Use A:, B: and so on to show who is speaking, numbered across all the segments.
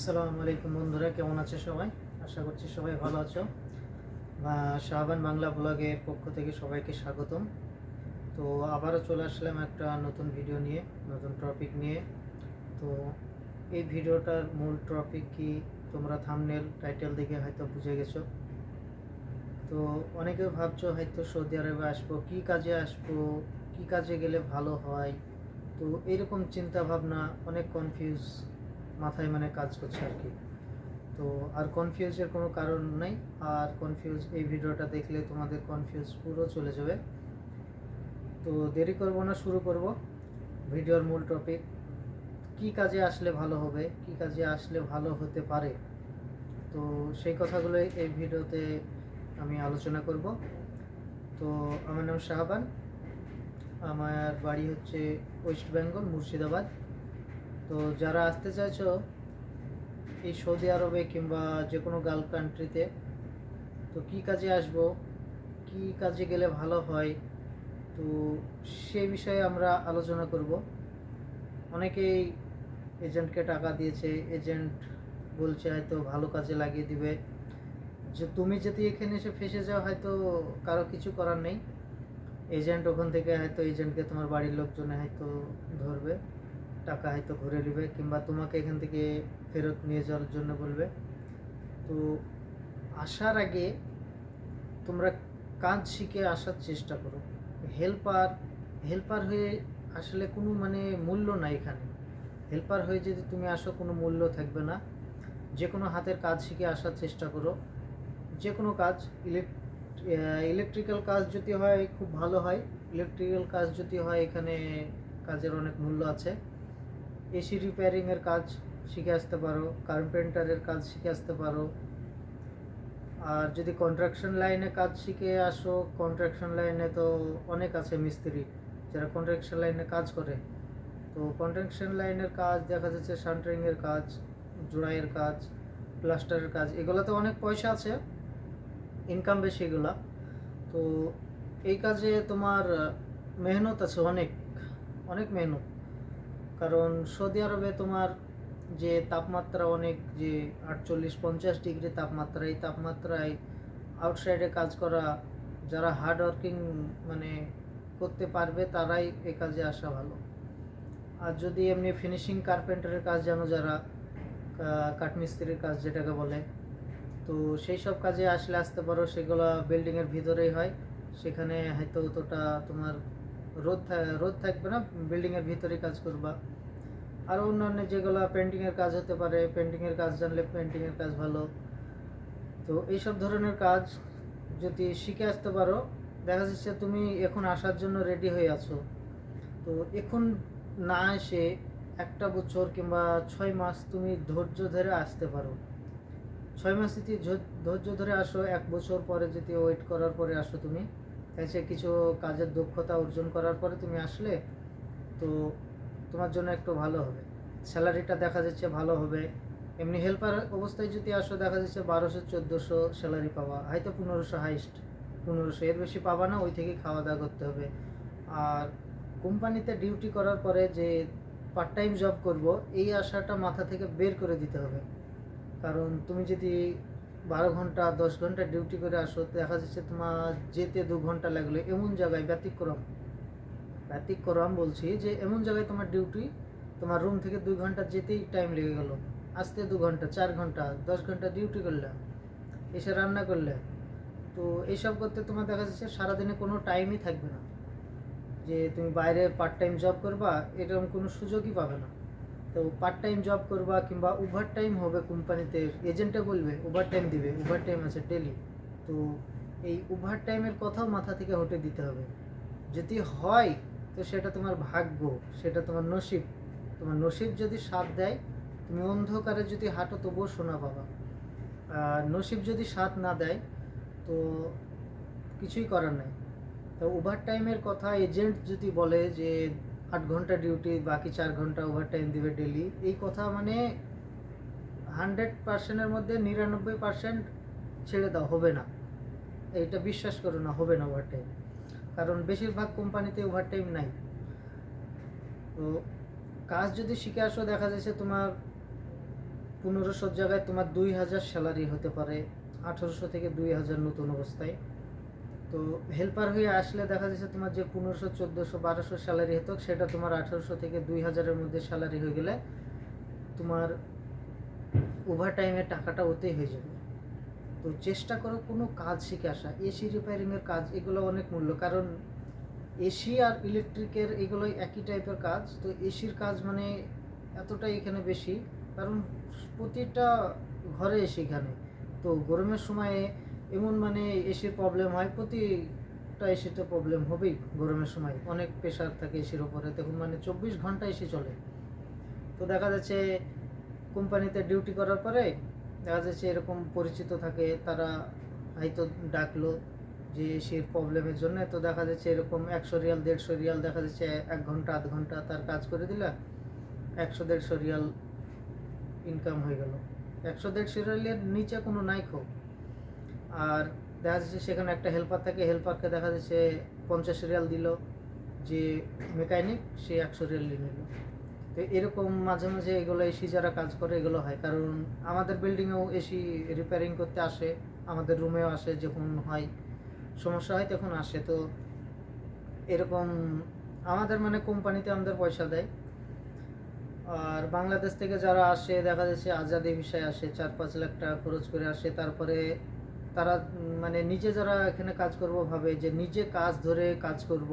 A: আসসালামু আলাইকুম বন্ধুরা, কেমন আছে সবাই? আশা করছি সবাই ভালো আছো। শাহবান বাংলা ব্লগের পক্ষ থেকে সবাইকে স্বাগতম। তো আবারও চলে আসলাম একটা নতুন ভিডিও নিয়ে, নতুন টপিক নিয়ে। তো এই ভিডিওটার মূল টপিক কি তোমরা থাম্বনেল টাইটেল দেখে হয়তো বুঝে গেছো। তো অনেকে ভাবছো হয়তো সৌদি আরবে আসবো, কী কাজে আসবো, কী কাজে গেলে ভালো হয়। তো এরকম চিন্তা ভাবনা, অনেক কনফিউজ মাথায় কাজ করছে আর কি। তো আর কনফিউজের কোনো কারণ নেই। আর কনফিউজ এই ভিডিওটা দেখলে তোমাদের কনফিউজ পুরো চলে যাবে। তো দেরি করব না, শুরু করব ভিডিওর মূল টপিক। কি কাজে আসলে ভালো হবে, কি কাজে আসলে ভালো হতে পারে, তো সেই কথাগুলোই এই ভিডিওতে আমি আলোচনা করব। তো আমার নাম শাহবান, আমার বাড়ি হচ্ছে ওয়েস্ট বেঙ্গল, মুর্শিদাবাদ। তো যারা আসতে চাইছো এই সৌদি আরবে কিংবা যে কোনো গালফ কান্ট্রিতে, তো কী কাজে আসবো, কী কাজে গেলে ভালো হয়, তো সেই বিষয়ে আমরা আলোচনা করব। অনেকেই এজেন্টকে টাকা দিয়েছে, এজেন্ট বলছে হয়তো ভালো কাজে লাগিয়ে দিবে। যে তুমি যদি এখানে এসে ফেসে যাও, হয়তো কারো কিছু করার নেই। এজেন্ট ওখান থেকে হয়তো এজেন্টকে তোমার বাড়ির লোকজনে হয়তো ধরবে, টাকা হয়তো ঘুরে নেবে, কিংবা তোমাকে এখান থেকে ফেরত নিয়ে যাওয়ার জন্য বলবে। তো আসার আগে তোমরা কাজ শিখে আসার চেষ্টা করো। হেল্পার হেল্পার হয়ে আসলে কোনো মূল্য নাই এখানে। হেল্পার হয়ে যদি তুমি আসো, কোনো মূল্য থাকবে না। যে কোনো হাতের কাজ শিখে আসার চেষ্টা করো। যে কোনো কাজ, ইলেকট্রিক্যাল কাজ যদি হয় খুব ভালো হয়। ইলেকট্রিক্যাল কাজ যদি হয়, এখানে কাজের অনেক মূল্য আছে। এসি রিপেয়ারিংয়ের কাজ শিখে আসতে পারো, কার্পেন্টারের কাজ শিখে আসতে পারো। আর যদি কন্ট্রাকশন লাইনে কাজ শিখে আসো, কন্ট্রাকশন লাইনে তো অনেক আছে মিস্ত্রি যারা কন্ট্রাকশন লাইনে কাজ করে। তো কন্ট্রাকশন লাইনের কাজ দেখা যাচ্ছে শান্টারিংয়ের কাজ, জোড়াইয়ের কাজ, প্লাস্টারের কাজ, এগুলোতে অনেক পয়সা আছে, ইনকাম বেশি এগুলা। তো এই কাজে তোমার মেহনত আছে, অনেক অনেক মেহনত। কারণ সৌদি আরবে তোমার যে তাপমাত্রা, অনেক যে 48-50 ডিগ্রি তাপমাত্রা, এই তাপমাত্রায় আউটসাইডে কাজ করা, যারা হার্ড ওয়ার্কিং মানে করতে পারবে তারাই এই কাজে আসা ভালো। আর যদি এমনি ফিনিশিং কার্পেন্টারের কাজ জানো, যারা কাঠমিস্ত্রির কাজ যেটাকে বলে, তো সেই সব কাজে আসলে আসতে পারো। সেগুলো বিল্ডিংয়ের ভিতরেই হয়, সেখানে হয়তো অতটা তোমার রোদ থাকবে না, বিল্ডিংয়ের ভিতরেই কাজ করবা। আরও অন্যান্য যেগুলো পেন্টিংয়ের কাজ হতে পারে, পেন্টিংয়ের কাজ জানলে পেন্টিংয়ের কাজ ভালো। তো এইসব ধরনের কাজ যদি শিখে আসতে পারো, দেখা যাচ্ছে তুমি এখন আসার জন্য রেডি হয়ে আছো। তো এখন না এসে 1 বছর কিংবা 6 মাস তুমি ধৈর্য ধরে আসতে পারো। 6 মাস যদি ধৈর্য ধরে আসো, 1 বছর পরে যদি ওয়েট করার পরে আসো, তুমি এসে কিছু কাজের দক্ষতা অর্জন করার পরে তুমি আসলে, তো তোমার জন্য একটু ভালো হবে। স্যালারিটা দেখা যাচ্ছে ভালো হবে। এমনি হেল্পার অবস্থায় যদি আসো, দেখা যাচ্ছে 1200-1400 স্যালারি পাবা, হয়তো 1500 হাইস্ট, 1500, এর বেশি পাবা না। ওই থেকে খাওয়া দাওয়া করতে হবে। আর কোম্পানিতে ডিউটি করার পরে যে পার্ট টাইম জব করব, এই আশাটা মাথা থেকে বের করে দিতে হবে। কারণ তুমি যদি 12 ঘন্টা 10 ঘন্টা ডিউটি করে আসো, দেখা যাচ্ছে তোমার যেতে 2 ঘন্টা লাগলো, এমন জায়গায় ব্যতিক্রম বলছি, যে এমন জায়গায় তোমার ডিউটি, তোমার রুম থেকে 2 ঘন্টা যেতেই টাইম লেগে গেল, আসতে 2 ঘন্টা, 4 ঘন্টা, 10 ঘন্টা ডিউটি করলে, এসে রান্না করলে, তো এইসব করতে তোমার দেখা যাচ্ছে সারাদিনে কোনো টাইমই থাকবে না। যে তুমি বাইরে পার্ট টাইম জব করবা, এরকম কোনো সুযোগই পাবে না। তো পার্ট টাইম জব করবা কিংবা ওভার টাইম হবে কোম্পানিতে, এজেন্টে বলবে ওভার টাইম দিবে, ওভার টাইম আছে ডেলি। তো এই ওভার টাইমের কথাও মাথা থেকে হটে দিতে হবে। যদি হয় তো সেটা তোমার ভাগ্য, সেটা তোমার নসিব। তোমার নসিব যদি সাথ দেয়, তুমি অন্ধকারে যদি হাঁটো তবুও সোনা পাবা। আর নসিব যদি সাথ না দেয়, তো কিছুই করার নাই। তো ওভার টাইমের কথা এজেন্ট যদি বলে যে 8 ঘন্টা ডিউটি, বাকি 4 ঘন্টা ওভার টাইম দিবে ডেলি, এই কথা 100%-এর মধ্যে 99% ছেড়ে দাও, হবে না। এইটা বিশ্বাস করো না, হবে না ওভার টাইম। কারণ বেশিরভাগ কোম্পানিতে ওভার টাইম নাই। তো কাজ যদি শিখে আসো, দেখা যাচ্ছে তোমার 1500 জায়গায় তোমার 2000 স্যালারি হতে পারে, 1800 থেকে 2000 নতুন অবস্থায়। তো হেল্পার হয়ে আসলে দেখা যাচ্ছে তোমার যে 1500, 1400, 1200 স্যালারি হতো, সেটা তোমার 1800 থেকে 2000-এর মধ্যে স্যালারি হয়ে গেলে তোমার ওভার টাইমে টাকাটা ওতেই হয়ে যাবে। তো চেষ্টা করো কোনো কাজ শিখে আসা। এসি রিপেয়ারিংয়ের কাজ, এগুলো অনেক মূল্য, কারণ এসি আর ইলেকট্রিকের এগুলোই একই টাইপের কাজ। তো এসির কাজ মানে এতটাই এখানে বেশি, কারণ প্রতিটা ঘরে এসি এখানে। তো গরমের সময়ে এমন মানে এসির প্রবলেম হয়, প্রতিটা এসিতে প্রবলেম হবেই। গরমের সময় অনেক প্রেশার থাকে এসির ওপরে, তখন মানে 24 ঘন্টা এসি চলে। তো দেখা যাচ্ছে কোম্পানিতে ডিউটি করার পরে দেখা যাচ্ছে এরকম পরিচিত থাকে, তারা হয়তো ডাকলো যে এসির প্রবলেমের জন্য। তো দেখা যাচ্ছে এরকম 100 রিয়াল, 150 রিয়াল, দেখা যাচ্ছে 1 ঘন্টা, আধ ঘন্টা তার কাজ করে দিলা, 100-150 রিয়াল ইনকাম হয়ে গেল। 100-150 রিয়ালের নিচে কোনো নাই খো। আর দেখা যাচ্ছে সেখানে একটা হেল্পার থাকে, হেল্পারকে দেখা যাচ্ছে 50 রিয়াল দিল, যে মেকানিক সে 100 রিয়াল নিয়ে নিল। তো এরকম মাঝে মাঝে এগুলো এসি যারা কাজ করে এগুলো হয়, কারণ আমাদের বিল্ডিংয়েও এসি রিপেয়ারিং করতে আসে, আমাদের রুমেও আসে, যখন হয় সমস্যা হয় তখন আসে। তো এরকম আমাদের মানে কোম্পানিতে আমাদের পয়সা দেয়। আর বাংলাদেশ থেকে যারা আসে দেখা যাচ্ছে আজাদি ভিসায় আসে, 4-5 লাখ টাকা খরচ করে আসে। তারপরে তারা মানে নিজে যারা এখানে কাজ করব ভাবে যে নিজে কাজ ধরে কাজ করব,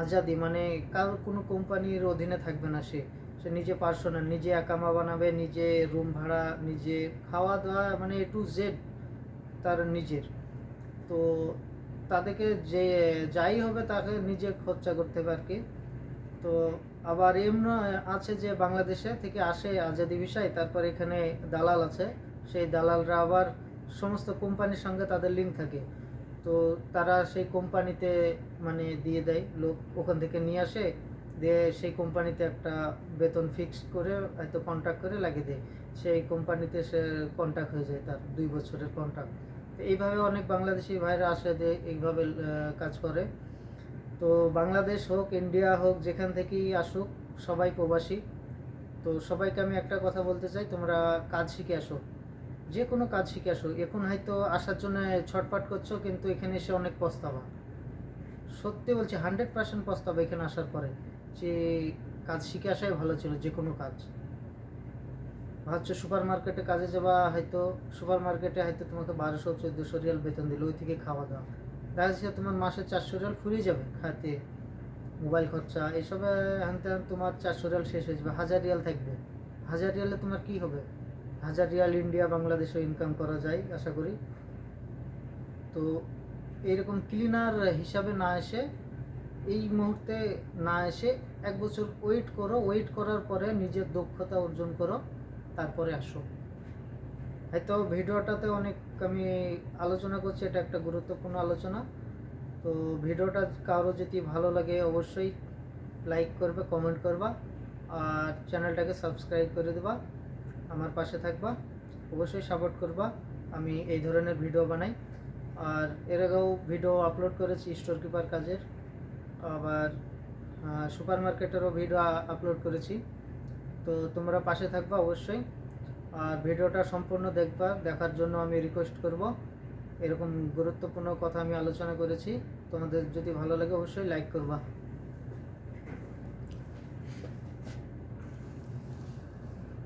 A: আজাদি মানে কারোর কোনো কোম্পানির অধীনে থাকবে না। সে সে নিজে পার্সোনাল, নিজে একামা বানাবে, নিজে রুম ভাড়া, নিজে খাওয়া দাওয়া, মানে A to Z তার নিজের। তো তাদেরকে যে যাই হবে তাকে নিজে খরচা করতে হবে আর কি। তো আবার এমন আছে যে বাংলাদেশে থেকে আসে আজাদি ভিসায়, তারপর এখানে দালাল আছে, সেই দালালরা আবার সমস্ত কোম্পানির সঙ্গে তাদের লিঙ্ক থাকে। তো তারা সেই কোম্পানিতে মানে দিয়ে দেয় লোক, ওখান থেকে নিয়ে আসে, দিয়ে সেই কোম্পানিতে একটা বেতন ফিক্স করে হয়তো কন্ট্রাক্ট করে লাগিয়ে দেয়। সেই কোম্পানিতে সে কন্ট্রাক্ট হয়ে যায়, তার 2 বছরের কন্ট্রাক্ট। তো এইভাবে অনেক বাংলাদেশি ভাইরা আসে, দিয়ে এইভাবে কাজ করে। তো বাংলাদেশ হোক, ইন্ডিয়া হোক, যেখান থেকেই আসুক সবাই প্রবাসী। তো সবাইকে আমি একটা কথা বলতে চাই, তোমরা কাজ শিখে আসো, যে কোনো কাজ শিখে আসো। এখন হয়তো আসার জন্য ছটফট করছো, কিন্তু এখানে এসে অনেক পস্তাবা। সত্যি বলছি, 100% পস্তাবা এখানে আসার পরে, যে কাজ শিখে আসাই ভালো ছিল। যে কোনো কাজ ভাবছো সুপার মার্কেটে কাজে যাবা, হয়তো সুপার মার্কেটে হয়তো তোমাকে 1200-1400 রিয়াল বেতন দিল, ওই থেকে খাওয়া দাওয়া দেখা যাচ্ছে তোমার মাসে 400 রিয়াল ফুরিয়ে যাবে, খাতে মোবাইল খরচা এসবে হ্যান ত্যান, তোমার 400 রিয়াল শেষ হয়ে যাবে, 1000 রিয়াল থাকবে। 1000 রিয়ালে তোমার কি হবে? 1000 রিয়াল ইন্ডিয়া, বাংলাদেশেও ইনকাম করা যায় আশা করি। তো এইরকম ক্লিনার হিসাবে না এসে, এই মুহূর্তে না এসে 1 বছর ওয়েট করো, ওয়েট করার পরে নিজের দক্ষতা অর্জন করো, তারপরে আসো। হয়তো ভিডিওটাতে অনেক আমি আলোচনা করছি, এটা একটা গুরুত্বপূর্ণ আলোচনা। তো ভিডিওটা কারো যদি ভালো লাগে অবশ্যই লাইক করবে, কমেন্ট করবা, আর চ্যানেলটাকে সাবস্ক্রাইব করে দেবা, আমার পাশে থাকবা, অবশ্যই সাপোর্ট করবা। আমি এই ধরনের ভিডিও বানাই, আর এর আগেও ভিডিও আপলোড করেছি স্টোর কিপার কাজের, আবার সুপার মার্কেটেরও ভিডিও আপলোড করেছি। তো তোমরা পাশে থাকবা অবশ্যই, আর ভিডিওটা সম্পূর্ণ দেখবা, দেখার জন্য আমি রিকোয়েস্ট করব। এরকম গুরুত্বপূর্ণ কথা আমি আলোচনা করেছি, তোমাদের যদি ভালো লাগে অবশ্যই লাইক করবা।